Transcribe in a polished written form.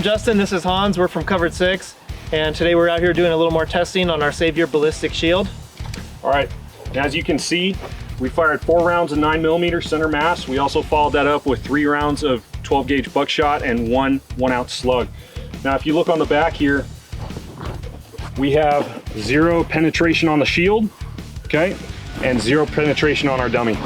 I'm Justin, this is Hans, we're from Covered 6, and today we're out here doing a little more testing on our Savior ballistic shield. All right, and as you can see, we fired 4 rounds of 9mm center mass. We also followed that up with 3 rounds of 12 gauge buckshot and 1 1-ounce slug. Now, if you look on the back here, we have 0 penetration on the shield, okay, and 0 penetration on our dummy.